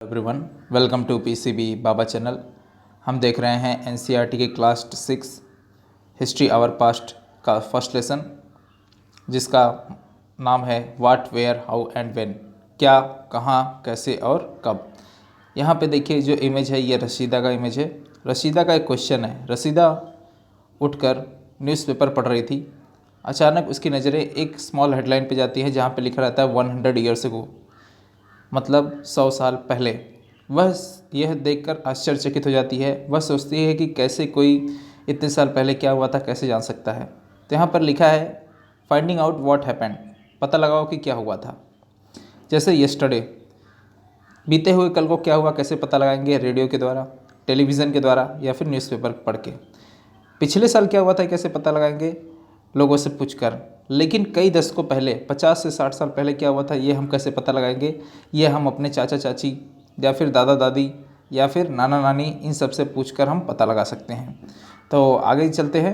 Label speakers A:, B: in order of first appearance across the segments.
A: Everyone, welcome to PCB Baba channel. हम देख रहे हैं एनसीईआरटी के क्लास 6 हिस्ट्री आवर पास्ट का फर्स्ट लेसन, जिसका नाम है what, where, how and when. क्या, कहाँ, कैसे और कब। यहाँ पे देखिए जो इमेज है ये रशीदा का इमेज है। रशीदा का एक क्वेश्चन है। रशीदा उठकर न्यूज़पेपर पढ़ रही थी। अचानक उसकी नज़रें एक स्मॉल हेडलाइन पे जाती है जहाँ पे लिखा रहता है 100 ईयर्स अगो, मतलब 100 साल पहले। वह यह देखकर आश्चर्यचकित हो जाती है। वह सोचती है कि कैसे कोई इतने साल पहले क्या हुआ था कैसे जान सकता है। तो यहाँ पर लिखा है फाइंडिंग आउट व्हाट हैपेंड, पता लगाओ कि क्या हुआ था। जैसे यस्टरडे, बीते हुए कल को क्या हुआ कैसे पता लगाएंगे? रेडियो के द्वारा, टेलीविज़न के द्वारा या फिर न्यूज़पेपर पढ़ के। पिछले साल क्या हुआ था कैसे पता लगाएंगे? लोगों से पूछकर। लेकिन कई दशकों पहले, 50 से 60 साल पहले क्या हुआ था ये हम कैसे पता लगाएंगे? ये हम अपने चाचा चाची या फिर दादा दादी या फिर नाना नानी इन सब से पूछकर हम पता लगा सकते हैं। तो आगे चलते हैं।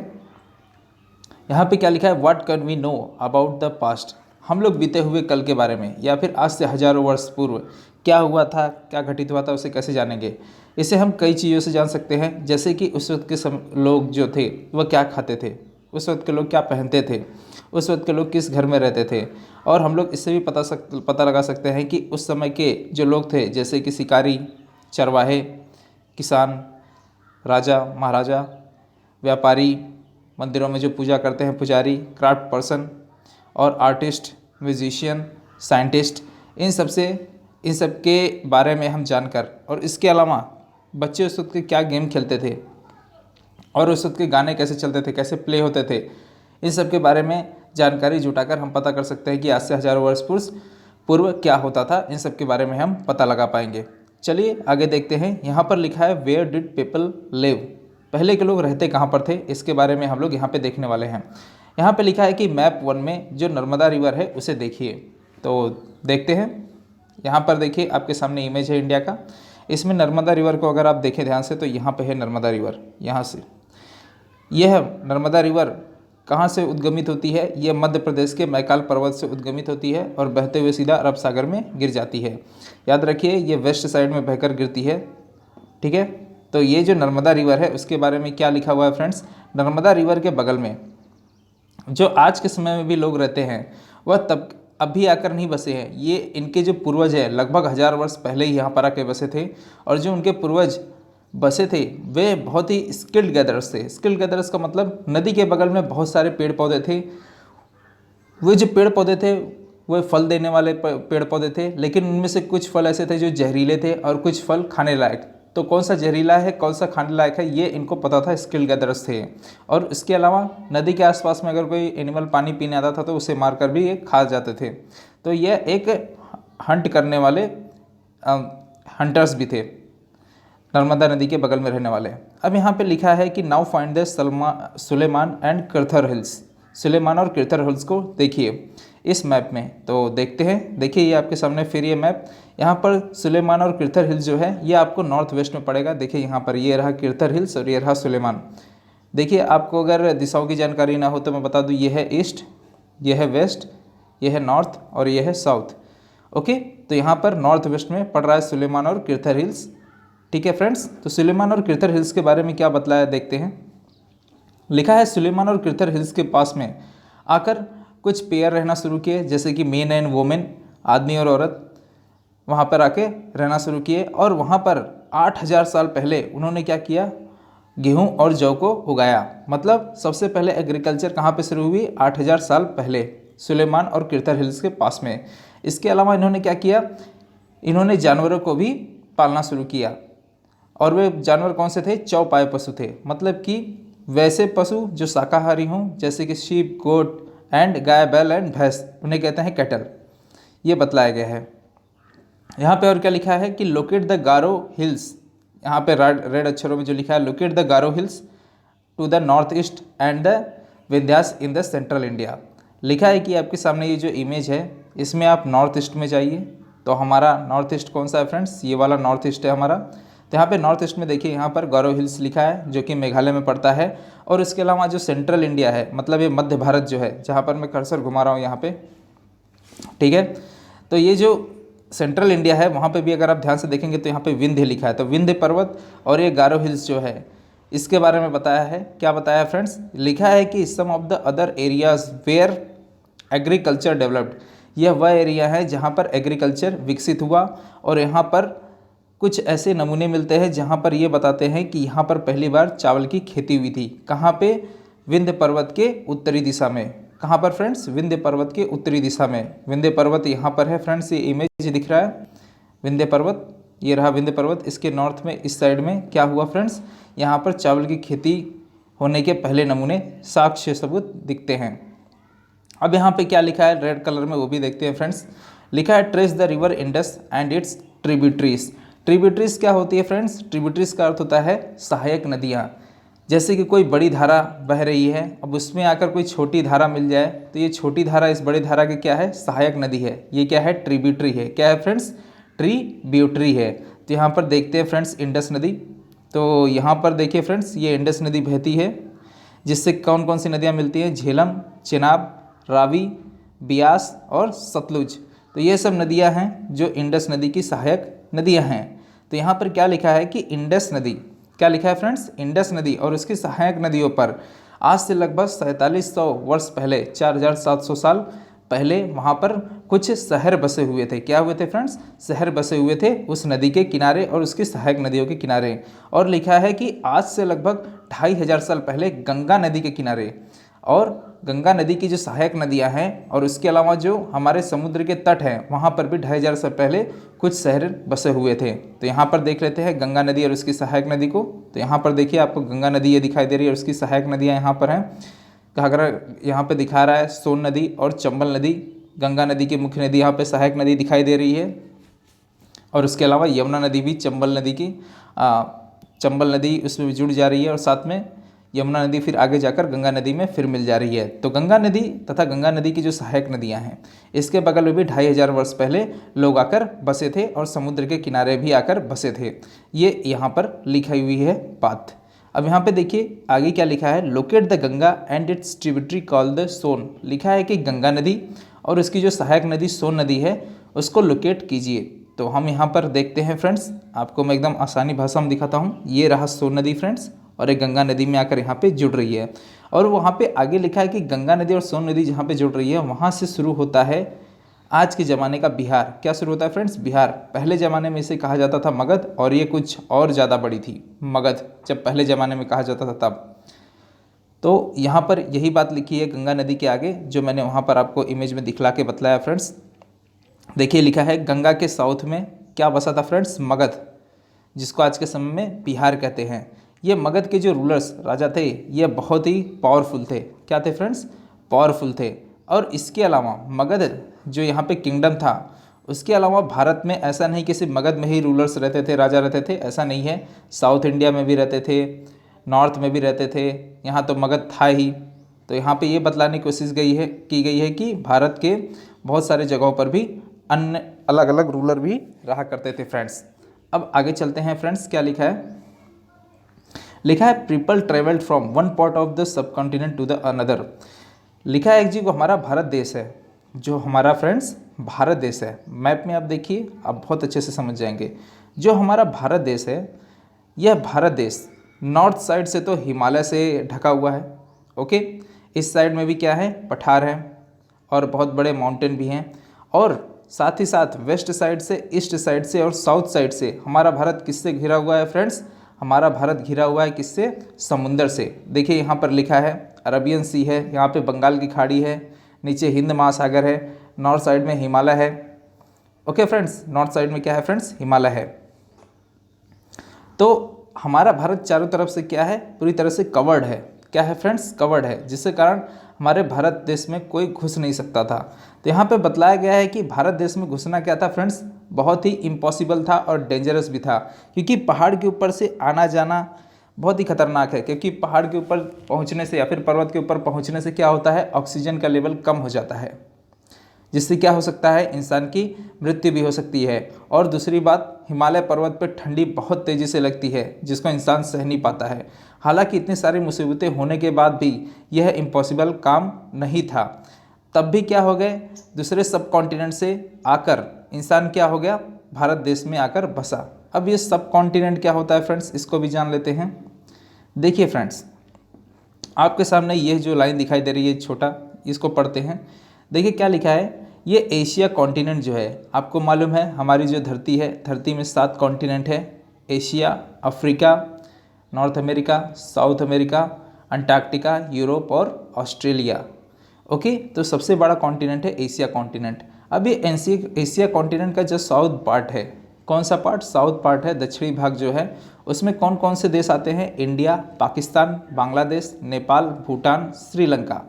A: यहाँ पे क्या लिखा है? What can we know about the past. हम लोग बीते हुए कल के बारे में या फिर आज से हजारों वर्ष पूर्व क्या हुआ था, क्या घटित हुआ था, उसे कैसे जानेंगे? इसे हम कई चीज़ों से जान सकते हैं, जैसे कि उस वक्त के लोग जो थे वह क्या खाते थे, उस वक्त के लोग क्या पहनते थे, उस वक्त के लोग किस घर में रहते थे। और हम लोग इससे भी पता लगा सकते हैं कि उस समय के जो लोग थे, जैसे कि शिकारी, चरवाहे, किसान, राजा महाराजा, व्यापारी, मंदिरों में जो पूजा करते हैं पुजारी, क्राफ्ट पर्सन और आर्टिस्ट, म्यूजिशियन, साइंटिस्ट, इन सब के बारे में हम जानकर, और इसके अलावा बच्चे उस वक्त के क्या गेम खेलते थे और उस वक्त के गाने कैसे चलते थे, कैसे प्ले होते थे, इन सब के बारे में जानकारी जुटाकर हम पता कर सकते हैं कि आज से हजारों वर्ष पूर्व क्या होता था। इन सब के बारे में हम पता लगा पाएंगे। चलिए आगे देखते हैं। यहाँ पर लिखा है वेयर डिड पीपल लिव, पहले के लोग रहते कहाँ पर थे, इसके बारे में हम लोग यहाँ पे देखने वाले हैं। यहाँ पे लिखा है कि मैप 1 में जो नर्मदा रिवर है उसे देखिए। तो देखते हैं। यहाँ पर देखिए आपके सामने इमेज है इंडिया का। इसमें नर्मदा रिवर को अगर आप देखें ध्यान से तो यहाँ पे है नर्मदा रिवर। यहाँ से यह नर्मदा रिवर कहाँ से उद्गमित होती है? यह मध्य प्रदेश के मैकाल पर्वत से उद्गमित होती है और बहते हुए सीधा अरब सागर में गिर जाती है। याद रखिए ये वेस्ट साइड में बहकर गिरती है, ठीक है। तो ये जो नर्मदा रिवर है उसके बारे में क्या लिखा हुआ है फ्रेंड्स? नर्मदा रिवर के बगल में जो आज के समय में भी लोग रहते हैं वह तब अभी आकर नहीं बसे हैं। ये इनके जो पूर्वज है लगभग 1000 वर्ष पहले ही यहाँ पर आके बसे थे। और जो उनके पूर्वज बसे थे वे बहुत ही स्किल्ड गैदरर्स थे। स्किल्ड गैदरर्स का मतलब नदी के बगल में बहुत सारे पेड़ पौधे थे। वे जो पेड़ पौधे थे वह फल देने वाले पेड़ पौधे थे, लेकिन उनमें से कुछ फल ऐसे थे जो जहरीले थे और कुछ फल खाने लायक। तो कौन सा जहरीला है कौन सा खाने लायक है ये इनको पता था, स्किल्ड गैदरर्स थे। और इसके अलावा नदी के आसपास में अगर कोई एनिमल पानी पीने आता था तो उसे मारकर भी ये खा जाते थे। तो ये एक हंट करने वाले हंटर्स भी थे, नर्मदा नदी के बगल में रहने वाले। अब यहाँ पे लिखा है कि now find the Sulaiman and Kirthar hills. Sulaiman और किर्थर हिल्स को देखिए इस मैप में। तो देखते हैं। देखिए ये आपके सामने फिर ये मैप। यहाँ पर सुलेमान और किर्थर हिल्स जो है ये आपको नॉर्थ वेस्ट में पड़ेगा। देखिए यहाँ पर ये रहा किर्थर हिल्स और ये रहा सुलेमान। देखिए आपको अगर दिशाओं की जानकारी ना हो तो मैं बता दूँ, ये है ईस्ट, ये है वेस्ट, ये है नॉर्थ और ये है साउथ। ओके, तो यहाँ पर नॉर्थ वेस्ट में पड़ रहा है सुलेमान और किर्थर हिल्स, ठीक है फ्रेंड्स। तो सुलेमान और किर्थर हिल्स के बारे में क्या बतलाया देखते हैं। लिखा है सुलेमान और किर्थर हिल्स के पास में आकर कुछ पेयर रहना शुरू किए, जैसे कि मेन एंड वोमेन, आदमी और औरत वहाँ पर आके रहना शुरू किए। और वहाँ पर 8000 साल पहले उन्होंने क्या किया? गेहूँ और जौ को उगाया। मतलब सबसे पहले एग्रीकल्चर कहाँ पे शुरू हुई? 8000 साल पहले सुलेमान और किर्थर हिल्स के पास में। इसके अलावा इन्होंने क्या किया? इन्होंने जानवरों को भी पालना शुरू किया। और वे जानवर कौन से थे? चौपाए पशु थे, मतलब कि वैसे पशु जो शाकाहारी हों, जैसे कि शीप, गोट एंड गाय, बैल एंड भैंस, उन्हें कहते हैं कैटल। ये बतलाया गया है। यहाँ पे और क्या लिखा है कि लोकेट द गारो हिल्स। यहाँ पे रेड अक्षरों में जो लिखा है locate the Garo hills to the north east and the Vindhyas in the central India. लिखा है कि आपके सामने ये जो इमेज है इसमें आप नॉर्थ ईस्ट में जाइए। तो हमारा नॉर्थ ईस्ट कौन सा है फ्रेंड्स? ये वाला नॉर्थ ईस्ट है हमारा। तो यहाँ पे नॉर्थ ईस्ट में देखिए यहाँ पर गारो हिल्स लिखा है जो कि मेघालय में पड़ता है। और इसके अलावा जो सेंट्रल इंडिया है, मतलब ये मध्य भारत जो है, जहाँ पर मैं कर्सर घुमा रहा हूँ यहाँ पे, ठीक है। तो ये जो सेंट्रल इंडिया है वहाँ पे भी अगर आप ध्यान से देखेंगे तो यहाँ पे विंध्य लिखा है, तो विंध्य पर्वत और ये गारो हिल्स जो है इसके बारे में बताया है। क्या बताया है फ्रेंड्स? लिखा है कि some of the other areas where agriculture developed, यह वह एरिया है जहाँ पर एग्रीकल्चर विकसित हुआ। और यहाँ पर कुछ ऐसे नमूने मिलते हैं जहाँ पर ये बताते हैं कि यहाँ पर पहली बार चावल की खेती हुई थी। कहाँ पे? विंध्य पर्वत के उत्तरी दिशा में। कहाँ पर फ्रेंड्स? विंध्य पर्वत के उत्तरी दिशा में। विंध्य पर्वत यहाँ पर है फ्रेंड्स, ये इमेज दिख रहा है विंध्य पर्वत, ये रहा विंध्य पर्वत। इसके नॉर्थ में इस साइड में क्या हुआ फ्रेंड्स, यहाँ पर चावल की खेती होने के पहले नमूने साक्ष्य सबूत दिखते हैं। अब यहाँ पे क्या लिखा है रेड कलर में वो भी देखते हैं फ्रेंड्स। लिखा है trace the river Indus and it's tributaries. Tributaries क्या होती है फ्रेंड्स? ट्रिब्यूटरीज का अर्थ होता है सहायक नदियाँ। जैसे कि कोई बड़ी धारा बह रही है, अब उसमें आकर कोई छोटी धारा मिल जाए तो ये छोटी धारा इस बड़ी धारा की क्या है? सहायक नदी है। ये क्या है? ट्रिब्यूटरी है। क्या है फ्रेंड्स? ट्रिब्यूटरी है। तो यहाँ पर देखते हैं फ्रेंड्स इंडस नदी। तो यहाँ पर देखिए फ्रेंड्स ये इंडस नदी बहती है, जिससे कौन कौन सी नदियाँ मिलती हैं? झेलम, चेनाब, रावी, बियास और सतलुज। तो ये सब नदियाँ हैं जो इंडस नदी की सहायक नदियाँ हैं। तो यहाँ पर क्या लिखा है कि इंडस नदी, क्या लिखा है फ्रेंड्स? इंडस नदी और उसकी सहायक नदियों पर आज से लगभग 4700 वर्ष पहले, 4700 साल पहले वहाँ पर कुछ शहर बसे हुए थे। क्या हुए थे फ्रेंड्स? शहर बसे हुए थे उस नदी के किनारे और उसकी सहायक नदियों के किनारे। और लिखा है कि आज से लगभग 2500 साल पहले गंगा नदी के किनारे, और गंगा नदी की जो सहायक नदियां हैं और उसके अलावा जो हमारे समुद्र के तट हैं वहाँ पर भी 2500 साल पहले कुछ शहर बसे हुए थे। तो यहाँ पर देख लेते हैं गंगा नदी और उसकी सहायक नदी को। तो यहाँ पर देखिए आपको गंगा नदी ये दिखाई दे रही है और उसकी सहायक नदियाँ यहाँ पर हैं। घाघरा यहाँ पे दिखा रहा है, सोन नदी और चंबल नदी, गंगा नदी की मुख्य नदी यहाँ पे सहायक नदी दिखाई दे रही है। और उसके अलावा यमुना नदी भी चंबल नदी की चंबल नदी उसमें भी जुड़ जा रही है, और साथ में यमुना नदी फिर आगे जाकर गंगा नदी में फिर मिल जा रही है। तो गंगा नदी तथा गंगा नदी की जो सहायक नदियां हैं इसके बगल में भी 2500 वर्ष पहले लोग आकर बसे थे और समुद्र के किनारे भी आकर बसे थे। ये यहाँ पर लिखी हुई है बात। अब यहाँ पे देखिए आगे क्या लिखा है, locate the Ganga and its tributary called the Son. लिखा है कि गंगा नदी और उसकी जो सहायक नदी सोन नदी है उसको लोकेट कीजिए। तो हम यहाँ पर देखते हैं फ्रेंड्स, आपको मैं एकदम आसानी भाषा में दिखाता हूँ। ये रहा सोन नदी फ्रेंड्स, और एक गंगा नदी में आकर यहाँ पे जुड़ रही है। और वहाँ पे आगे लिखा है कि गंगा नदी और सोन नदी जहाँ पे जुड़ रही है वहाँ से शुरू होता है आज के ज़माने का बिहार। क्या शुरू होता है फ्रेंड्स? बिहार। पहले ज़माने में इसे कहा जाता था मगध, और ये कुछ और ज़्यादा बड़ी थी मगध, जब पहले ज़माने में कहा जाता था तब। तो यहाँ पर यही बात लिखी है गंगा नदी के आगे, जो मैंने वहाँ पर आपको इमेज में दिखला के बतलाया फ्रेंड्स। देखिए लिखा है गंगा के साउथ में क्या बसा था फ्रेंड्स? मगध, जिसको आज के समय में बिहार कहते हैं। ये मगध के जो रूलर्स राजा थे ये बहुत ही पावरफुल थे। क्या थे फ्रेंड्स? पावरफुल थे। और इसके अलावा मगध जो यहाँ पे किंगडम था, उसके अलावा भारत में ऐसा नहीं कि सिर्फ मगध में ही रूलर्स रहते थे, राजा रहते थे, ऐसा नहीं है। साउथ इंडिया में भी रहते थे, नॉर्थ में भी रहते थे, यहाँ तो मगध था ही। तो यहाँ पे ये बतलाने की कोशिश की गई है कि भारत के बहुत सारे जगहों पर भी अन्य अलग अलग रूलर भी रहा करते थे फ्रेंड्स। अब आगे चलते हैं फ्रेंड्स, क्या लिखा है? लिखा है people travelled from one part of the subcontinent to the another. लिखा है जी, वो हमारा भारत देश है, जो हमारा फ्रेंड्स भारत देश है। मैप में आप देखिए, आप बहुत अच्छे से समझ जाएंगे। जो हमारा भारत देश है, यह भारत देश नॉर्थ साइड से तो हिमालय से ढका हुआ है, ओके। इस साइड में भी क्या है? पठार है और बहुत बड़े माउंटेन भी हैं। और साथ ही साथ वेस्ट साइड से, ईस्ट साइड से और साउथ साइड से हमारा भारत किससे घिरा हुआ है फ्रेंड्स? हमारा भारत घिरा हुआ है किससे? समुंदर से। देखिए यहाँ पर लिखा है अरबियन सी है, यहाँ पे बंगाल की खाड़ी है, नीचे हिंद महासागर है, नॉर्थ साइड में हिमालय है, ओके फ्रेंड्स। नॉर्थ साइड में क्या है फ्रेंड्स? हिमालय है। तो हमारा भारत चारों तरफ से क्या है? पूरी तरह से कवर्ड है। क्या है फ्रेंड्स? कवर्ड है, जिसके कारण हमारे भारत देश में कोई घुस नहीं सकता था। तो यहाँ पे बतलाया गया है कि भारत देश में घुसना क्या था फ्रेंड्स? बहुत ही इम्पॉसिबल था और डेंजरस भी था, क्योंकि पहाड़ के ऊपर से आना जाना बहुत ही खतरनाक है। क्योंकि पहाड़ के ऊपर पहुँचने से या फिर पर्वत के ऊपर पहुँचने से क्या होता है? ऑक्सीजन का लेवल कम हो जाता है, जिससे क्या हो सकता है? इंसान की मृत्यु भी हो सकती है। और दूसरी बात, हिमालय पर्वत पर ठंडी बहुत तेज़ी से लगती है, जिसको इंसान सह नहीं पाता है। हालांकि इतनी सारी मुसीबतें होने के बाद भी यह इम्पॉसिबल काम नहीं था। तब भी क्या हो गए? दूसरे सब कॉन्टिनेंट से आकर इंसान क्या हो गया, भारत देश में आकर बसा। अब ये सब कॉन्टिनेंट क्या होता है फ्रेंड्स, इसको भी जान लेते हैं। देखिए फ्रेंड्स, आपके सामने ये जो लाइन दिखाई दे रही है छोटा, इसको पढ़ते हैं। देखिए क्या लिखा है, ये एशिया कॉन्टिनेंट जो है, आपको मालूम है हमारी जो धरती है, धरती में 7 कॉन्टिनेंट है। Asia, Africa, north America, south America, Antarctica, Europe और ऑस्ट्रेलिया। ओके, तो सबसे बड़ा कॉन्टिनेंट है एशिया कॉन्टिनेंट। अब ये एशिया कॉन्टिनेंट का जो साउथ पार्ट है, कौन सा पार्ट, साउथ पार्ट है, दक्षिणी भाग जो है, उसमें कौन कौन से देश आते हैं, इंडिया, पाकिस्तान, बांग्लादेश, नेपाल, भूटान, श्रीलंका।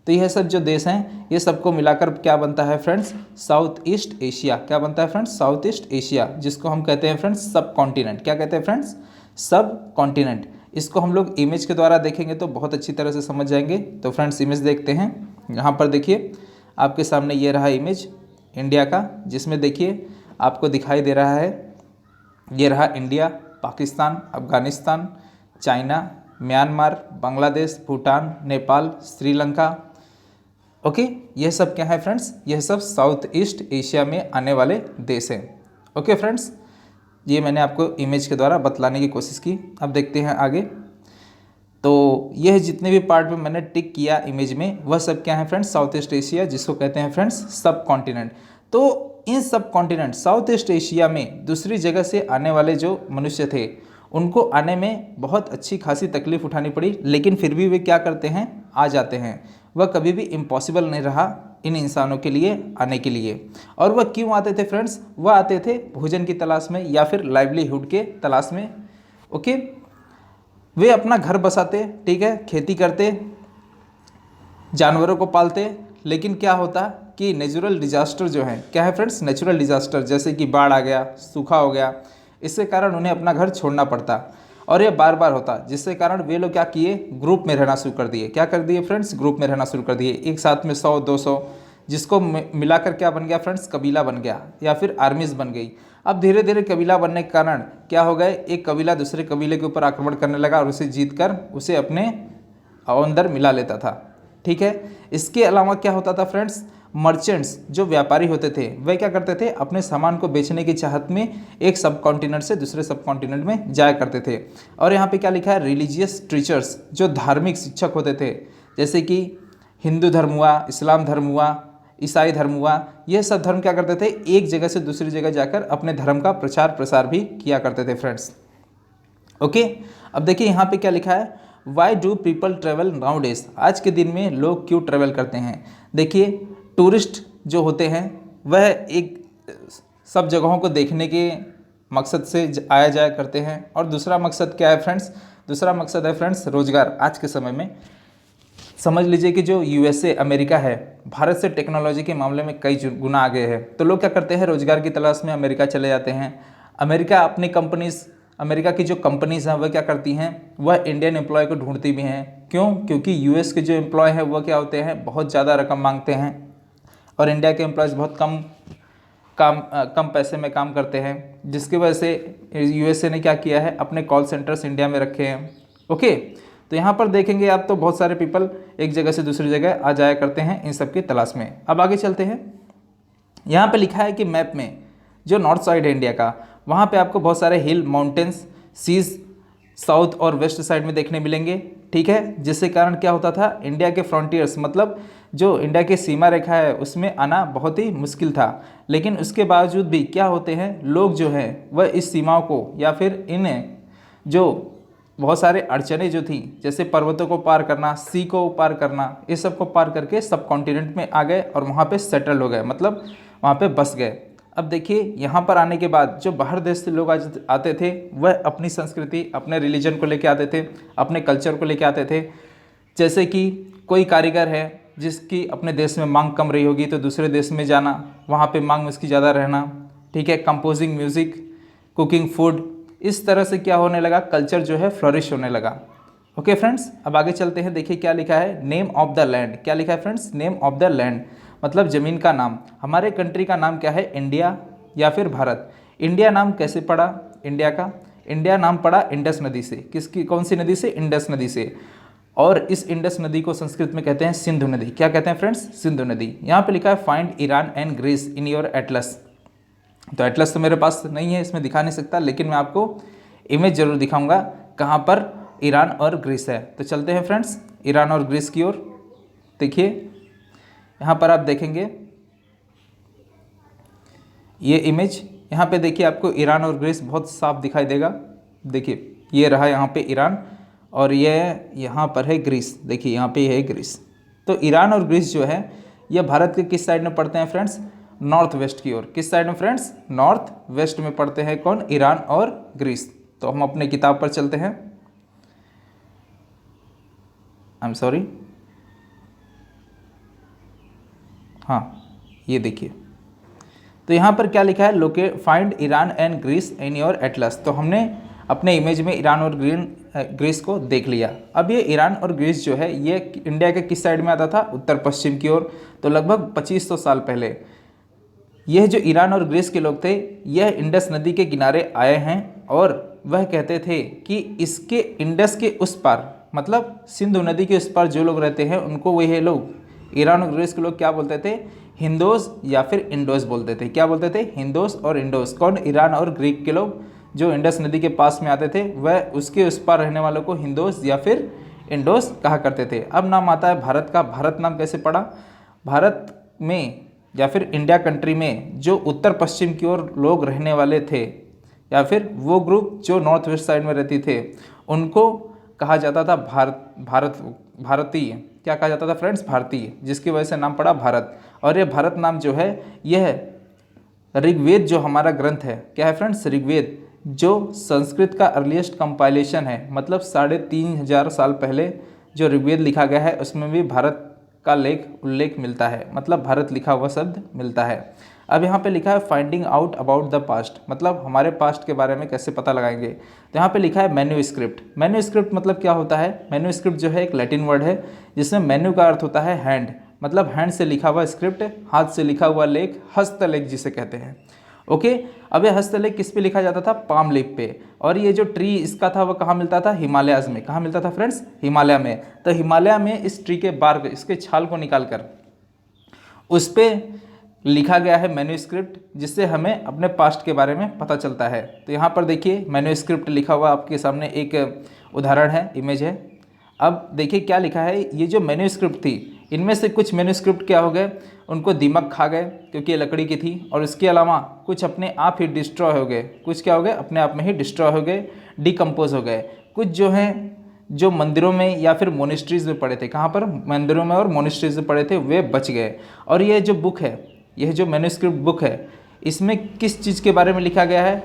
A: तो यह सब जो देश हैं, ये सबको मिलाकर क्या बनता है फ्रेंड्स, साउथ ईस्ट एशिया। क्या बनता है फ्रेंड्स, साउथ ईस्ट एशिया, जिसको हम कहते हैं फ्रेंड्स सब कॉन्टिनेंट। क्या कहते हैं फ्रेंड्स, सब कॉन्टिनेंट। इसको हम लोग इमेज के द्वारा देखेंगे तो बहुत अच्छी तरह से समझ जाएंगे। तो फ्रेंड्स इमेज देखते हैं। यहाँ पर देखिए आपके सामने ये रहा इमेज इंडिया का, जिसमें देखिए आपको दिखाई दे रहा है, ये रहा India, Pakistan, Afghanistan, China, Myanmar, Bangladesh, Bhutan, Nepal, Sri Lanka. Okay, यह सब क्या है फ्रेंड्स, यह सब साउथ ईस्ट एशिया में आने वाले देश हैं। ओके फ्रेंड्स, ये मैंने आपको इमेज के द्वारा बतलाने की कोशिश की। अब देखते हैं आगे। तो यह जितने भी पार्ट में मैंने टिक किया इमेज में, वह सब क्या है फ्रेंड्स, साउथ ईस्ट एशिया, जिसको कहते हैं फ्रेंड्स सब कॉन्टिनेंट। तो इन सब कॉन्टिनेंट साउथ ईस्ट एशिया में दूसरी जगह से आने वाले जो मनुष्य थे, उनको आने में बहुत अच्छी खासी तकलीफ उठानी पड़ी, लेकिन फिर भी वे क्या करते हैं, आ जाते हैं। वह कभी भी इम्पॉसिबल नहीं रहा इन इंसानों के लिए आने के लिए। और वह क्यों आते थे फ्रेंड्स, वह आते थे भोजन की तलाश में या फिर लाइवलीहुड के तलाश में। ओके, वे अपना घर बसाते, ठीक है, खेती करते, जानवरों को पालते, लेकिन क्या होता कि नेचुरल डिजास्टर जो है, क्या है फ्रेंड्स, नेचुरल डिजास्टर, जैसे कि बाढ़ आ गया, सूखा हो गया, इसके कारण उन्हें अपना घर छोड़ना पड़ता। और ये बार बार होता, जिसके कारण वे लोग क्या किए, ग्रुप में रहना शुरू कर दिए। क्या कर दिए फ्रेंड्स, ग्रुप में रहना शुरू कर दिए, एक साथ में 100-200, जिसको मिलाकर क्या बन गया फ्रेंड्स, कबीला बन गया या फिर आर्मीज बन गई। अब धीरे धीरे कबीला बनने के कारण क्या हो गए, एक कबीला दूसरे कबीले के ऊपर आक्रमण करने लगा और उसे जीत कर उसे अपने अंदर मिला लेता था। ठीक है, इसके अलावा क्या होता था फ्रेंड्स, मर्चेंट्स जो व्यापारी होते थे, वे क्या करते थे, अपने सामान को बेचने की चाहत में एक सब कॉन्टिनेंट से दूसरे सब कॉन्टिनेंट में जाया करते थे। और यहाँ पे क्या लिखा है, रिलीजियस टीचर्स, जो धार्मिक शिक्षक होते थे, जैसे कि हिंदू धर्म हुआ, इस्लाम धर्म हुआ, ईसाई धर्म हुआ, ये सब धर्म क्या करते थे, एक जगह से दूसरी जगह जाकर अपने धर्म का प्रचार प्रसार भी किया करते थे फ्रेंड्स। ओके, अब देखिए यहाँ पे क्या लिखा है, why do people travel now days, आज के दिन में लोग क्यों ट्रेवल करते हैं। देखिए टूरिस्ट जो होते हैं वह एक सब जगहों को देखने के मकसद से आया जाया करते हैं। और दूसरा मकसद क्या है फ्रेंड्स, दूसरा मकसद है फ्रेंड्स रोजगार। आज के समय में समझ लीजिए कि जो यूएसए अमेरिका है, भारत से टेक्नोलॉजी के मामले में कई गुना आगे है। तो लोग क्या करते हैं, रोजगार की तलाश में अमेरिका चले जाते हैं। अमेरिका अपनी कंपनीज, अमेरिका की जो कंपनीज हैं वह क्या करती हैं, वह इंडियन एम्प्लॉय को ढूंढती भी हैं। क्यों, क्योंकि यूएस के जो एम्प्लॉय हैं वह क्या होते हैं, बहुत ज़्यादा रकम मांगते हैं और इंडिया के एम्प्लॉयज़ बहुत कम पैसे में काम करते हैं, जिसकी वजह से यूएसए ने क्या किया है, अपने कॉल सेंटर्स इंडिया में रखे हैं। ओके, तो यहाँ पर देखेंगे आप तो बहुत सारे पीपल एक जगह से दूसरी जगह आ जाया करते हैं इन सब की तलाश में। अब आगे चलते हैं। यहाँ पे लिखा है कि मैप में जो नॉर्थ साइड है इंडिया का, वहाँ पे आपको बहुत सारे हिल, माउंटेन्स, सीज साउथ और वेस्ट साइड में देखने मिलेंगे। ठीक है, जिसके कारण क्या होता था, इंडिया के फ्रंटियर्स, मतलब जो इंडिया की सीमा रेखा है उसमें आना बहुत ही मुश्किल था। लेकिन उसके बावजूद भी क्या होते हैं, लोग जो हैं वह इस सीमाओं को या फिर इन जो बहुत सारे अड़चने जो थी, जैसे पर्वतों को पार करना, सी को पार करना, इस सब को पार करके सब कॉन्टिनेंट में आ गए और वहाँ पे सेटल हो गए, मतलब वहाँ पे बस गए। अब देखिए यहाँ पर आने के बाद जो बाहर देश से लोग आते थे वह अपनी संस्कृति, अपने रिलीजन को लेके आते थे, अपने कल्चर को लेके आते थे। जैसे कि कोई कारीगर है जिसकी अपने देश में मांग कम रही होगी तो दूसरे देश में जाना, वहाँ पे मांग उसकी ज़्यादा रहना। ठीक है, कंपोजिंग म्यूज़िक, कुकिंग फूड, इस तरह से क्या होने लगा, कल्चर जो है फ्लरिश होने लगा। ओके फ्रेंड्स, अब आगे चलते हैं। देखिए क्या लिखा है, नेम ऑफ द लैंड। क्या लिखा है friends, name of the land, मतलब ज़मीन का नाम। हमारे कंट्री का नाम क्या है, इंडिया या फिर भारत। इंडिया नाम कैसे पड़ा इंडिया का, इंडिया नाम पड़ा इंडस नदी से। किसकी, कौन सी नदी से, इंडस नदी से। और इस इंडस नदी को संस्कृत में कहते हैं सिंधु नदी। क्या कहते हैं फ्रेंड्स, सिंधु नदी। यहाँ पे लिखा है find Iran and Greece in your atlas. तो एटलस तो मेरे पास नहीं है, इसमें दिखा नहीं सकता, लेकिन मैं आपको इमेज ज़रूर दिखाऊंगा कहाँ पर ईरान और ग्रीस है। तो चलते हैं फ्रेंड्स ईरान और ग्रीस की ओर। देखिए यहाँ पर आप देखेंगे ये इमेज, यहाँ पे देखिए आपको ईरान और ग्रीस बहुत साफ दिखाई देगा। देखिए ये रहा यहाँ पे ईरान और ये यहाँ पर है ग्रीस। देखिए यहाँ पे है ग्रीस। तो ईरान और ग्रीस जो है ये भारत के किस साइड में पड़ते हैं फ्रेंड्स? नॉर्थ वेस्ट की ओर। किस साइड में फ्रेंड्स? नॉर्थ वेस्ट में पड़ते हैं कौन? ईरान और ग्रीस। तो हम अपने किताब पर चलते हैं। आई एम सॉरी, हाँ ये देखिए, तो यहाँ पर क्या लिखा है? Locate find Iran and Greece in your atlas. तो हमने अपने इमेज में ईरान और ग्रीस को देख लिया। अब ये ईरान और ग्रीस जो है ये इंडिया के किस साइड में आता था? उत्तर पश्चिम की ओर। तो लगभग 2500 साल पहले यह जो ईरान और ग्रीस के लोग थे यह इंडस नदी के किनारे आए हैं और वह कहते थे कि इसके इंडस के उस पार, मतलब सिंधु नदी के उस पार जो लोग रहते हैं उनको वह लोग ईरान और ग्रीस के लोग क्या बोलते थे? हिंदोस या फिर इंडोस बोलते थे। क्या बोलते थे? हिंदोस और इंडोस। कौन? ईरान और ग्रीक के लोग जो इंडस नदी के पास में आते थे वह उसके उस पार रहने वालों को हिंदोस या फिर इंडोस कहा करते थे। अब नाम आता है भारत का। भारत नाम कैसे पड़ा? भारत में या फिर इंडिया कंट्री में जो उत्तर पश्चिम की ओर लोग रहने वाले थे या फिर वो ग्रुप जो नॉर्थ वेस्ट साइड में रहती थे उनको कहा जाता था भारतीय। क्या कहा जाता था फ्रेंड्स? भारतीय, जिसकी वजह से नाम पड़ा भारत। और ये भारत नाम जो है यह ऋग्वेद जो हमारा ग्रंथ है, क्या है फ्रेंड्स? ऋग्वेद, जो संस्कृत का अर्लीस्ट कंपाइलेशन है, मतलब 3500 साल पहले जो ऋग्वेद लिखा गया है उसमें भी भारत का उल्लेख मिलता है, मतलब भारत लिखा हुआ शब्द मिलता है। अब यहाँ पे लिखा है finding out about the past, मतलब हमारे पास्ट के बारे में कैसे पता लगाएंगे। तो यहाँ पे लिखा है मैन्यूस्क्रिप्ट। मैन्यूस्क्रिप्ट मतलब क्या होता है? मैन्यूस्क्रिप्ट जो है एक लैटिन वर्ड है जिसमें मैन्यू का अर्थ होता है हैंड, मतलब हैंड से लिखा हुआ स्क्रिप्ट, हाथ से लिखा हुआ लेख, हस्तलेख जिसे कहते हैं। ओके, अब ये हस्तलेख किस पे लिखा जाता था? पाम लीफ पे। और ये जो ट्री इसका था वो कहाँ मिलता था? हिमालयाज में। कहाँ मिलता था फ्रेंड्स? हिमालय में। तो हिमालय में इस ट्री के बार्क, इसके छाल को निकालकर उस पर लिखा गया है मैन्यूस्क्रिप्ट, जिससे हमें अपने पास्ट के बारे में पता चलता है। तो यहाँ पर देखिए मैन्यूस्क्रिप्ट लिखा हुआ आपके सामने एक उदाहरण है, इमेज है। अब देखिए क्या लिखा है। ये जो मैन्यूस्क्रिप्ट थी इनमें से कुछ मैन्यूस्क्रिप्ट क्या हो गए? उनको दीमक खा गए क्योंकि ये लकड़ी की थी, और इसके अलावा कुछ अपने आप ही डिस्ट्रॉय हो गए। कुछ क्या हो गए? अपने आप में ही डिस्ट्रॉय हो गए, डिकम्पोज हो गए। कुछ जो हैं जो मंदिरों में या फिर मोनिस्ट्रीज में पड़े थे, कहाँ पर? मंदिरों में और मोनिस्ट्रीज में पड़े थे, वे बच गए। और ये जो बुक है, यह जो मैन्यूस्क्रिप्ट बुक है, इसमें किस चीज़ के बारे में लिखा गया है?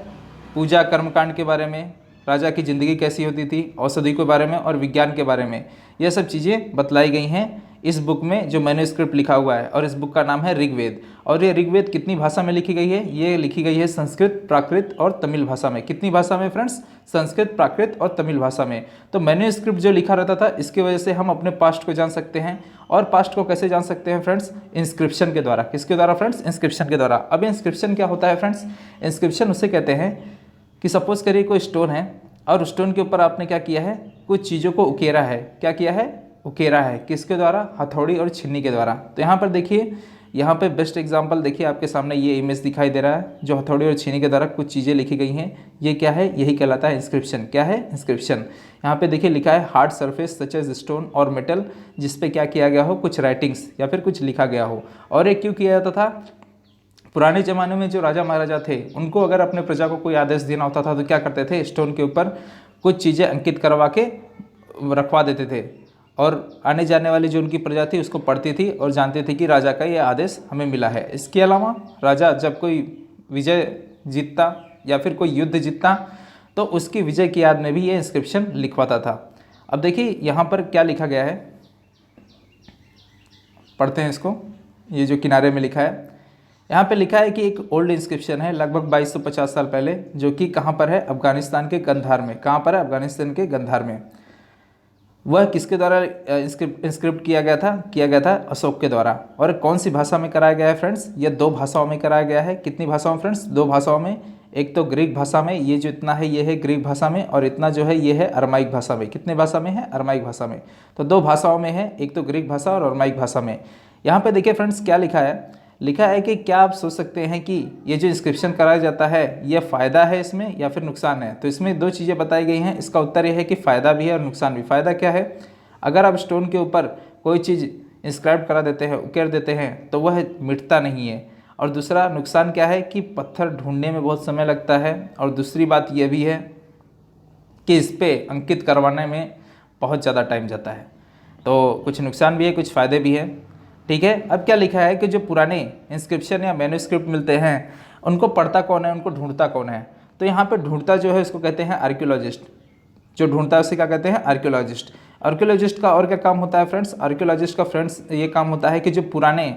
A: पूजा कर्मकांड के बारे में, राजा की ज़िंदगी कैसी होती थी, औषधि के बारे में और विज्ञान के बारे में, यह सब चीज़ें बतलाई गई हैं इस बुक में जो मैन्यूस्क्रिप्ट लिखा हुआ है। और इस बुक का नाम है ऋग्वेद। और ये ऋग्वेद कितनी भाषा में लिखी गई है? ये लिखी गई है संस्कृत, प्राकृत और तमिल भाषा में। कितनी भाषा में फ्रेंड्स? संस्कृत, प्राकृत और तमिल भाषा में। तो मैन्यूस्क्रिप्ट जो लिखा रहता था इसकी वजह से हम अपने पास्ट को जान सकते हैं। और पास्ट को कैसे जान सकते हैं फ्रेंड्स? इंस्क्रिप्शन के द्वारा। किसके द्वारा फ्रेंड्स? इंस्क्रिप्शन के द्वारा। अब इंस्क्रिप्शन क्या होता है फ्रेंड्स? इंस्क्रिप्शन उसे कहते हैं कि सपोज करिए कोई स्टोन है और स्टोन के ऊपर आपने क्या किया है? कुछ चीज़ों को उकेरा है। क्या किया है? उकेरा है। किसके द्वारा? हथौड़ी और छन्नी के द्वारा। तो यहाँ पर देखिए, यहाँ पे बेस्ट एग्जांपल देखिए आपके सामने ये इमेज दिखाई दे रहा है जो हथौड़ी और छन्नी के द्वारा कुछ चीज़ें लिखी गई हैं। ये क्या है? यही कहलाता है इंस्क्रिप्शन। क्या है? इंस्क्रिप्शन। यहाँ पे देखिए लिखा है hard surface such as stone और मेटल, जिस पे क्या किया गया हो? कुछ राइटिंग्स या फिर कुछ लिखा गया हो। और ये क्यों किया जाता था? पुराने ज़माने में जो राजा महाराजा थे उनको अगर अपने प्रजा को कोई आदेश देना होता था तो क्या करते थे? स्टोन के ऊपर कुछ चीज़ें अंकित करवा के रखवा देते थे, और आने जाने वाली जो उनकी प्रजा थी उसको पढ़ती थी और जानती थी कि राजा का ये आदेश हमें मिला है। इसके अलावा राजा जब कोई विजय जीतता या फिर कोई युद्ध जीतता तो उसकी विजय की याद में भी ये इंस्क्रिप्शन लिखवाता था। अब देखिए यहाँ पर क्या लिखा गया है, पढ़ते हैं इसको। ये जो किनारे में लिखा है, यहाँ पे लिखा है कि एक ओल्ड इंस्क्रिप्शन है लगभग 2250 साल पहले, जो कि कहाँ पर है? अफगानिस्तान के गंधार में। कहाँ पर है? अफगानिस्तान के गंधार में। वह किसके द्वारा इंस्क्रिप्ट किया गया था? अशोक के द्वारा। और कौन सी भाषा में कराया गया है फ्रेंड्स? ये 2 भाषाओं में कराया गया है। कितनी भाषाओं फ्रेंड्स? 2 भाषाओं में। एक तो ग्रीक भाषा में, ये जो इतना है ये है ग्रीक भाषा में, और इतना जो है ये है अरमाइक भाषा में। कितने भाषा में है? अरमाइक भाषा में। तो 2 भाषाओं में है, एक तो ग्रीक भाषा और अरमाइक भाषा में। यहाँ पे देखिए फ्रेंड्स क्या लिखा है लिखा है कि क्या आप सोच सकते हैं कि ये जो इंस्क्रिप्शन कराया जाता है यह फ़ायदा है इसमें या फिर नुकसान है। तो इसमें दो चीज़ें बताई गई हैं। इसका उत्तर यह है कि फ़ायदा भी है और नुकसान भी। फ़ायदा क्या है, अगर आप स्टोन के ऊपर कोई चीज़ इंस्क्राइब करा देते हैं, उकेर देते हैं, तो वह मिटता नहीं है। और दूसरा नुकसान क्या है कि पत्थर ढूंढने में बहुत समय लगता है। और दूसरी बात यह भी है कि इस पर अंकित करवाने में बहुत ज़्यादा टाइम जाता है। तो कुछ नुकसान भी है, कुछ फ़ायदे भी हैं। ठीक है, अब क्या लिखा है कि जो पुराने इंस्क्रिप्शन या मैन्युस्क्रिप्ट मिलते हैं उनको पढ़ता कौन है, उनको ढूंढता कौन है। तो यहाँ पे ढूंढता जो है उसको कहते हैं आर्कियोलॉजिस्ट। जो ढूंढता है उसे क्या कहते हैं, आर्कियोलॉजिस्ट। आर्कियोलॉजिस्ट का और क्या काम होता है फ्रेंड्स, आर्कियोलॉजिस्ट का फ्रेंड्स ये काम होता है कि जो पुराने,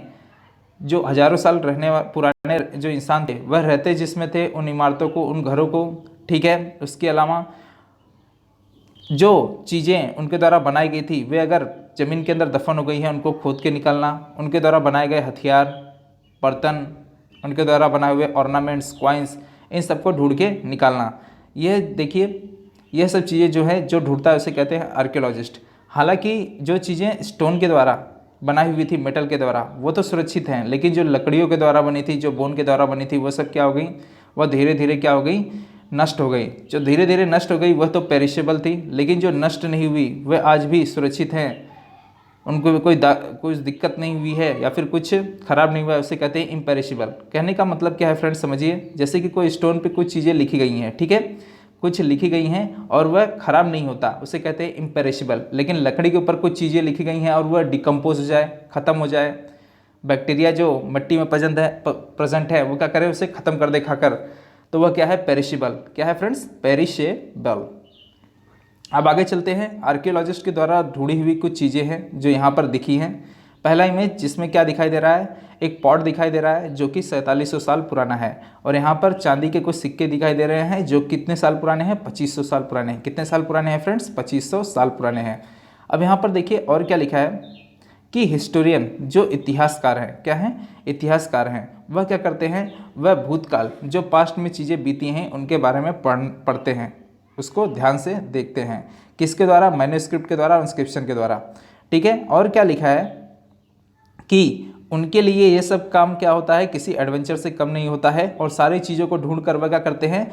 A: जो हज़ारों साल रहने पुराने जो इंसान थे वह रहते जिसमें थे, उन इमारतों को, उन घरों को, ठीक है, उसके अलावा जो चीज़ें उनके द्वारा बनाई गई थी वे अगर ज़मीन के अंदर दफन हो गई हैं उनको खोद के निकालना, उनके द्वारा बनाए गए हथियार, बर्तन, उनके द्वारा बनाए हुए ऑर्नामेंट्स, कॉइन्स, इन सबको ढूंढ के निकालना। यह देखिए, यह सब चीज़ें जो है जो ढूंढता है उसे कहते हैं आर्कियोलॉजिस्ट। हालांकि जो चीज़ें स्टोन के द्वारा बनाई हुई थी, मेटल के द्वारा, वो तो सुरक्षित हैं, लेकिन जो लकड़ियों के द्वारा बनी थी, जो बोन के द्वारा बनी थी, वो सब क्या हो गई, वह धीरे धीरे क्या हो गई, नष्ट हो गई। जो धीरे धीरे नष्ट हो गई वह तो पेरिशेबल थी, लेकिन जो नष्ट नहीं हुई वह आज भी सुरक्षित हैं, उनको कोई दिक्कत नहीं हुई है या फिर कुछ खराब नहीं हुआ है, उसे कहते हैं इम्पेरिशेबल। कहने का मतलब क्या है फ्रेंड्स, समझिए। जैसे कि कोई स्टोन पे कुछ चीज़ें लिखी गई हैं, ठीक है, कुछ लिखी गई हैं और वह खराब नहीं होता, उसे कहते हैं इम्पेरिशेबल। लेकिन लकड़ी के ऊपर कुछ चीज़ें लिखी गई हैं और वह डिकम्पोज हो जाए, ख़त्म हो जाए, बैक्टीरिया जो मिट्टी में प्रेजेंट है वो क्या करे, उसे ख़त्म कर दे खाकर, तो वह क्या है, पेरिशेबल। क्या है फ्रेंड्स, पेरिशेबल। अब आगे चलते हैं। आर्कियोलॉजिस्ट के द्वारा ढूंढी हुई कुछ चीज़ें हैं जो यहाँ पर दिखी हैं। पहला इमेज जिसमें क्या दिखाई दे रहा है, एक पॉट दिखाई दे रहा है जो कि 4700 साल पुराना है। और यहाँ पर चांदी के कुछ सिक्के दिखाई दे रहे हैं जो कितने साल पुराने हैं, 2500 साल पुराने हैं। कितने साल पुराने हैं फ्रेंड्स, 2500 साल पुराने हैं। अब यहाँ पर देखिए और क्या लिखा है कि हिस्टोरियन, जो इतिहासकार हैं, क्या हैं, इतिहासकार हैं, वह क्या करते हैं, वह भूतकाल, जो पास्ट में चीज़ें बीती हैं उनके बारे में पढ़ते हैं, उसको ध्यान से देखते हैं। किसके द्वारा, मैन्युस्क्रिप्ट के द्वारा, इंस्क्रिप्शन के द्वारा। ठीक है, और क्या लिखा है कि उनके लिए ये सब काम क्या होता है, किसी एडवेंचर से कम नहीं होता है। और सारी चीज़ों को ढूंढ कर वह क्या करते हैं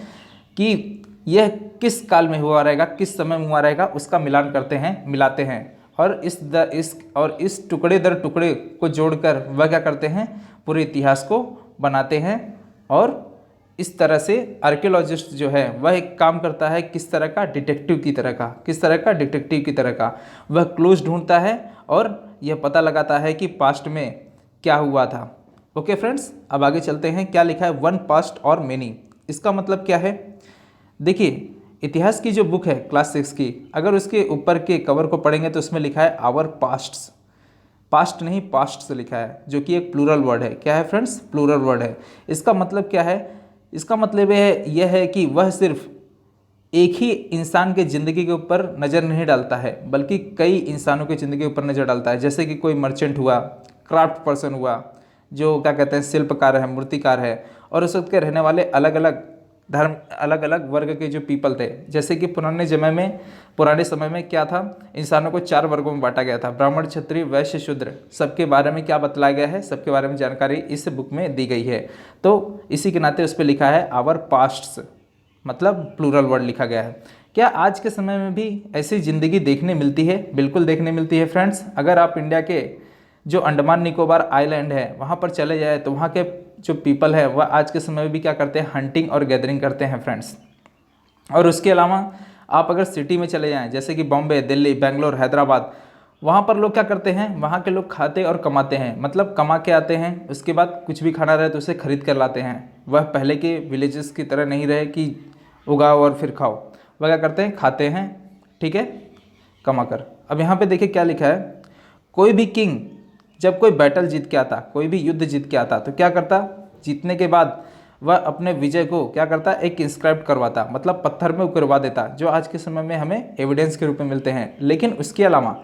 A: कि यह किस काल में हुआ रहेगा, किस समय में हुआ रहेगा, उसका मिलान करते हैं, मिलाते हैं। और इस टुकड़े दर टुकड़े को जोड़कर वह क्या करते हैं, पूरे इतिहास को बनाते हैं। और इस तरह से आर्कियोलॉजिस्ट जो है वह एक काम करता है किस तरह का, डिटेक्टिव की तरह का। किस तरह का, डिटेक्टिव की तरह का। वह क्लूज ढूंढता है और यह पता लगाता है कि पास्ट में क्या हुआ था। ओके फ्रेंड्स, अब आगे चलते हैं। क्या लिखा है, वन पास्ट और मेनी। इसका मतलब क्या है, देखिए इतिहास की जो बुक है क्लास 6 की, अगर उसके ऊपर के कवर को पढ़ेंगे तो उसमें लिखा है आवर पास्ट्स, पास्ट नहीं पास्ट से लिखा है, जो कि एक प्लूरल वर्ड है। क्या है फ्रेंड्स, प्लूरल वर्ड है। इसका मतलब क्या है, इसका मतलब यह है कि वह सिर्फ एक ही इंसान के ज़िंदगी के ऊपर नज़र नहीं डालता है, बल्कि कई इंसानों की ज़िंदगी के ऊपर नज़र डालता है। जैसे कि कोई मर्चेंट हुआ, क्राफ्ट पर्सन हुआ, जो क्या कहते हैं शिल्पकार है, मूर्तिकार है, और उस वक्त के रहने वाले अलग अलग धर्म, अलग अलग वर्ग के जो पीपल थे। जैसे कि पुराने समय में क्या था, इंसानों को 4 वर्गों में बांटा गया था, ब्राह्मण, क्षत्रिय, वैश्य, शूद्र। सबके बारे में क्या बतलाया गया है, सबके बारे में जानकारी इस बुक में दी गई है। तो इसी के नाते उस पर लिखा है आवर पास्ट्स, मतलब प्लूरल वर्ड लिखा गया है। क्या आज के समय में भी ऐसी ज़िंदगी देखने मिलती है? बिल्कुल देखने मिलती है फ्रेंड्स। अगर आप इंडिया के जो अंडमान निकोबार आइलैंड है वहाँ पर चले जाए तो वहाँ के जो पीपल है वह आज के समय में भी क्या करते हैं, हंटिंग और गैदरिंग करते हैं फ्रेंड्स। और उसके अलावा आप अगर सिटी में चले जाएं, जैसे कि बॉम्बे, दिल्ली, बेंगलोर, हैदराबाद, वहाँ पर लोग क्या करते हैं, वहाँ के लोग खाते और कमाते हैं, मतलब कमा के आते हैं, उसके बाद कुछ भी खाना रहे तो उसे खरीद कर लाते हैं। वह पहले के विलेजेस की तरह नहीं रहे कि उगाओ और फिर खाओ, वह क्या करते हैं, खाते हैं, ठीक है, कमा कर। अब यहाँ पे देखिए क्या लिखा है, कोई भी किंग जब कोई बैटल जीत के आता, कोई भी युद्ध जीत के आता, तो क्या करता, जीतने के बाद वह अपने विजय को क्या करता, एक इंस्क्राइब करवाता, मतलब पत्थर में उकरवा देता, जो आज के समय में हमें एविडेंस के रूप में मिलते हैं। लेकिन उसके अलावा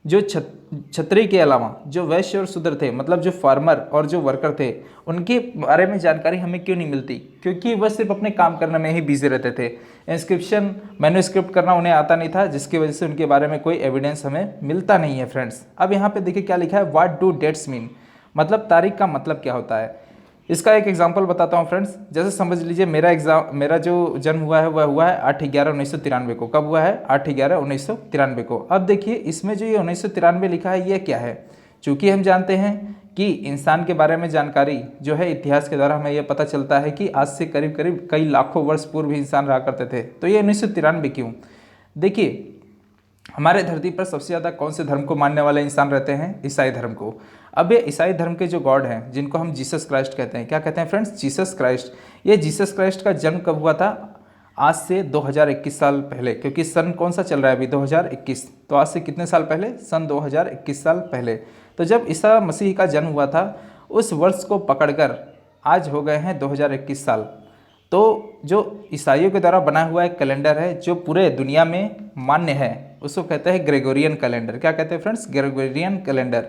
A: जो क्षत्रिय के अलावा जो वैश्य और शूद्र थे, मतलब जो फार्मर और जो वर्कर थे, उनके बारे में जानकारी हमें क्यों नहीं मिलती? क्योंकि वह सिर्फ अपने काम करने में ही बिजी रहते थे। इंस्क्रिप्शन, मैन्युस्क्रिप्ट करना उन्हें आता नहीं था, जिसकी वजह से उनके बारे में कोई एविडेंस हमें मिलता नहीं है फ्रेंड्स। अब यहाँ पे देखिए क्या लिखा है, व्हाट डू डेट्स मीन, मतलब तारीख का मतलब क्या होता है, इसका एक एग्जांपल बताता हूँ फ्रेंड्स। जैसे समझ लीजिए मेरा जो जन्म हुआ है वह हुआ है 8/11/1993 को। कब हुआ है? 8/11/1993 को। अब देखिए इसमें जो ये 1993 लिखा है ये क्या है? चूँकि हम जानते हैं कि इंसान के बारे में जानकारी जो है इतिहास के द्वारा हमें यह पता चलता है कि आज से करीब करीब कई लाखों वर्ष पूर्व इंसान रहा करते थे। तो ये 1993 क्यों? देखिए हमारे धरती पर सबसे ज़्यादा कौन से धर्म को मानने वाले इंसान रहते हैं? ईसाई धर्म को। अब ये ईसाई धर्म के जो गॉड हैं जिनको हम जीसस क्राइस्ट कहते हैं, क्या कहते हैं फ्रेंड्स? Jesus Christ. ये जीसस क्राइस्ट का जन्म कब हुआ था? आज से 2021 साल पहले, क्योंकि सन कौन सा चल रहा है अभी? 2021। तो आज से कितने साल पहले? सन 2021 साल पहले। तो जब ईसा मसीह का जन्म हुआ था उस वर्ष को पकड़कर आज हो गए हैं 2021 साल। तो जो ईसाइयों के द्वारा बना हुआ एक कैलेंडर है जो पूरे दुनिया में मान्य है उसको कहते हैं ग्रेगोरियन कैलेंडर। क्या कहते हैं फ्रेंड्स? Gregorian calendar.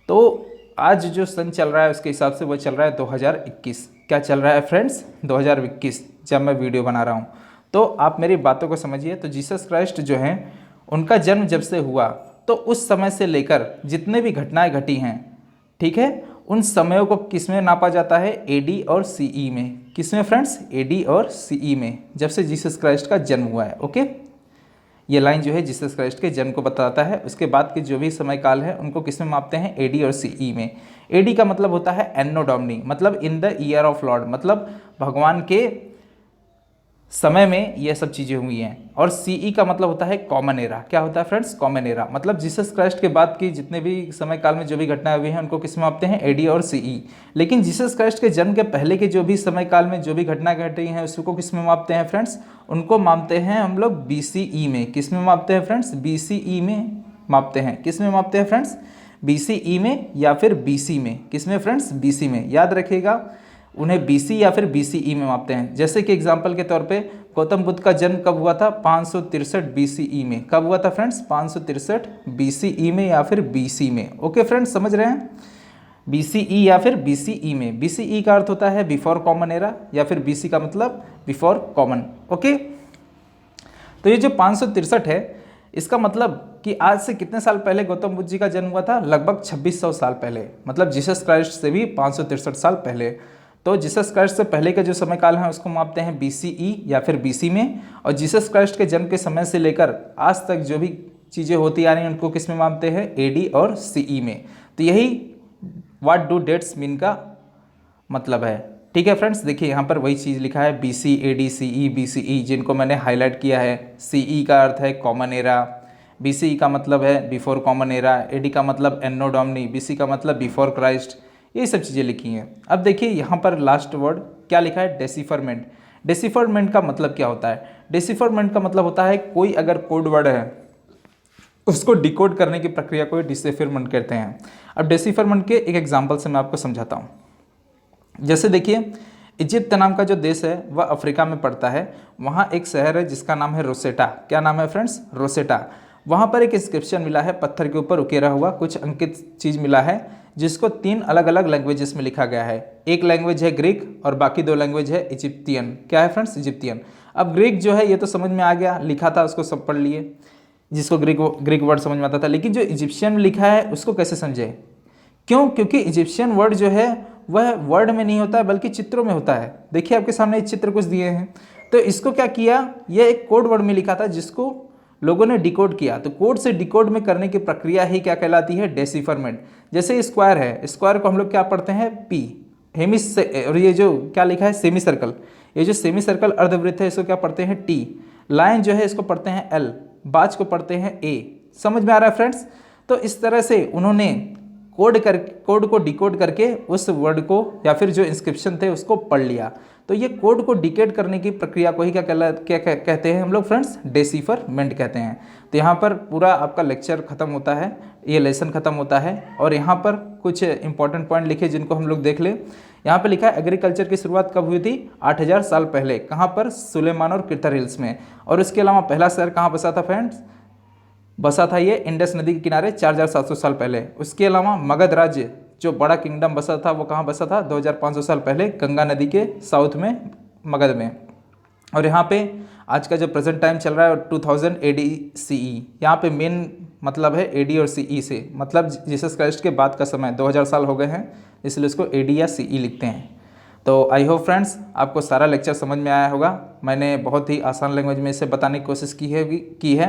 A: तो आज जो सन चल रहा है उसके हिसाब से वो चल रहा है 2021। क्या चल रहा है फ्रेंड्स? 2021 जब मैं वीडियो बना रहा हूँ। तो आप मेरी बातों को समझिए। तो जीसस क्राइस्ट जो हैं उनका जन्म जब से हुआ तो उस समय से लेकर जितने भी घटनाएं घटी हैं, ठीक है, उन समयों को किस में नापा जाता है? एडी और सीई में। किस में फ्रेंड्स? एडी और सीई में, जब से जीसस क्राइस्ट का जन्म हुआ है। ओके, ये लाइन जो है जीसस क्राइस्ट के जन्म को बताता है। उसके बाद के जो भी समय काल है उनको किस में मापते हैं? एडी और सीई में। एडी का मतलब होता है एन्नो डोमिनी, मतलब in the year of Lord, मतलब भगवान के समय में ये सब चीज़ें हुई हैं। और सीई का मतलब होता है कॉमन एरा। क्या होता है फ्रेंड्स? कॉमन एरा, मतलब जीसस क्राइस्ट के बाद की जितने भी समय काल में जो भी घटनाएं हुई हैं उनको किस में मापते हैं? एडी और सीई। लेकिन जीसस क्राइस्ट के जन्म के पहले के जो भी समय काल में जो भी घटना घटी हैं उसको किस में मापते हैं फ्रेंड्स? उनको मापते हैं हम लोग बीसीई में। किस में मापते हैं फ्रेंड्स? बीसीई में मापते हैं। किस में मापते हैं फ्रेंड्स? बीसीई में या फिर बीसी में। किस में फ्रेंड्स? बीसी में। याद रखिएगा, उन्हें बीसी या फिर बीसीई में मापते हैं। जैसे कि एग्जांपल के तौर पे गौतम बुद्ध का जन्म कब हुआ था? 563 बीसीई में। कब हुआ था फ्रेंड्स? 563 बीसीई में या फिर बीसी में। ओके फ्रेंड्स, समझ रहे हैं? बीसीई या फिर बीसीई में। बीसीई का अर्थ होता है बिफोर कॉमन एरा या फिर बीसी का मतलब बिफोर कॉमन। ओके, तो ये जो 563 है इसका मतलब कि आज से कितने साल पहले गौतम बुद्ध जी का जन्म हुआ था? लगभग 2600 साल पहले, मतलब जीसस क्राइस्ट से भी 563 साल पहले। तो जीसस क्राइस्ट से पहले का जो समय काल है उसको मापते हैं बीसीई या फिर बीसी में। और जीसस क्राइस्ट के जन्म के समय से लेकर आज तक जो भी चीज़ें होती आ रही हैं उनको किस में मापते हैं? एडी और सीई में। तो यही व्हाट डू डेट्स मीन का मतलब है। ठीक है फ्रेंड्स, देखिए यहाँ पर वही चीज़ लिखा है बीसी, एडी, सीई, बीसीई, जिनको मैंने हाईलाइट किया है। सीई का अर्थ है कॉमन एरा, बीसीई का मतलब है बिफोर कॉमन एरा, एडी का मतलब एन्नो डोमिनी, बीसी का मतलब बिफोर क्राइस्ट। ये सब चीज़ें लिखी हैं। अब देखिए यहाँ पर लास्ट वर्ड क्या लिखा है? डेसिफरमेंट। डेसिफरमेंट का मतलब क्या होता है? डेसिफरमेंट का मतलब होता है कोई अगर कोड वर्ड है उसको डिकोड करने की प्रक्रिया को डिसिफरमेंट कहते हैं। अब डेसिफरमेंट के एक एग्जांपल से मैं आपको समझाता हूँ। जैसे देखिए इजिप्ट नाम का जो देश है वह अफ्रीका में पड़ता है। वहाँ एक शहर है जिसका नाम है रोसेटा। क्या नाम है फ्रेंड्स? रोसेटा। वहाँ पर एक इंस्क्रिप्शन मिला है, पत्थर के ऊपर उकेरा हुआ कुछ अंकित चीज़ मिला है जिसको 3 अलग अलग लैंग्वेजेस में लिखा गया है। एक लैंग्वेज है ग्रीक और बाकी 2 लैंग्वेज है इजिप्तियन। क्या है फ्रेंड्स? इजिप्तियन। अब ग्रीक जो है ये तो समझ में आ गया, लिखा था उसको सब पढ़ लिए, जिसको ग्रीक वर्ड समझ में आता था। लेकिन जो इजिप्शियन में लिखा है उसको कैसे समझे? क्यों? क्योंकि इजिप्शियन वर्ड जो है वह वर्ड में नहीं होता है बल्कि चित्रों में होता है। देखिए आपके सामने एक चित्र कुछ दिए हैं, तो इसको क्या किया, यह एक कोड वर्ड में लिखा था जिसको लोगों ने डिकोड किया। तो कोड से डिकोड में करने की प्रक्रिया ही क्या कहलाती है? डेसिफरमेंट। जैसे स्क्वायर है, स्क्वायर को हम लोग क्या पढ़ते हैं? पी। हेमिस, और ये जो क्या लिखा है? Semi circle. ये जो सेमी सर्कल अर्धवृत्त है इसको क्या पढ़ते हैं? टी। लाइन जो है इसको पढ़ते हैं एल। बाज को पढ़ते हैं ए। समझ में आ रहा है फ्रेंड्स? तो इस तरह से उन्होंने कोड को डिकोड करके उस वर्ड को या फिर जो इंस्क्रिप्शन थे उसको पढ़ लिया। तो ये कोड को डिकोड करने की प्रक्रिया को ही क्या कहते हैं हम लोग फ्रेंड्स? डेसिफरमेंट कहते हैं। तो यहाँ पर पूरा आपका लेक्चर खत्म होता है, ये लेसन खत्म होता है। और यहाँ पर कुछ इंपॉर्टेंट पॉइंट लिखे जिनको हम लोग देख ले। यहाँ पर लिखा है एग्रीकल्चर की शुरुआत कब हुई थी? 8000 साल पहले। कहाँ पर? सुलेमान और किरथर हिल्स में। और इसके अलावा पहला शहर कहाँ बसा था फ्रेंड्स? बसा था ये इंडस नदी के किनारे 4700 साल पहले। उसके अलावा मगध राज्य जो बड़ा किंगडम बसा था वो कहाँ बसा था? 2500 साल पहले गंगा नदी के साउथ में, मगध में। और यहाँ पे आज का जो प्रेजेंट टाइम चल रहा है 2000 AD CE, यहाँ पे मेन मतलब है AD और CE से, मतलब जीसस क्राइस्ट के बाद का समय 2000 साल हो गए हैं, इसलिए इसको AD या CE लिखते हैं। तो आई होप फ्रेंड्स आपको सारा लेक्चर समझ में आया होगा। मैंने बहुत ही आसान लैंग्वेज में इसे बताने की कोशिश की है।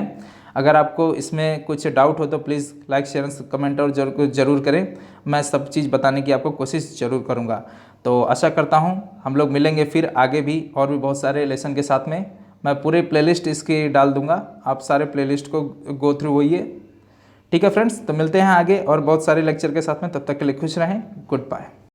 A: अगर आपको इसमें कुछ डाउट हो तो प्लीज़ लाइक शेयर कमेंट और जरूर करें। मैं सब चीज़ बताने की आपको कोशिश ज़रूर करूँगा। तो आशा करता हूँ हम लोग मिलेंगे फिर आगे भी, और भी बहुत सारे लेसन के साथ में। मैं पूरे प्लेलिस्ट इसकी डाल दूँगा, आप सारे प्लेलिस्ट को गो थ्रू होइए। ठीक है फ्रेंड्स, तो मिलते हैं आगे और बहुत सारे लेक्चर के साथ में। तब तक के लिए खुश रहें। Good bye.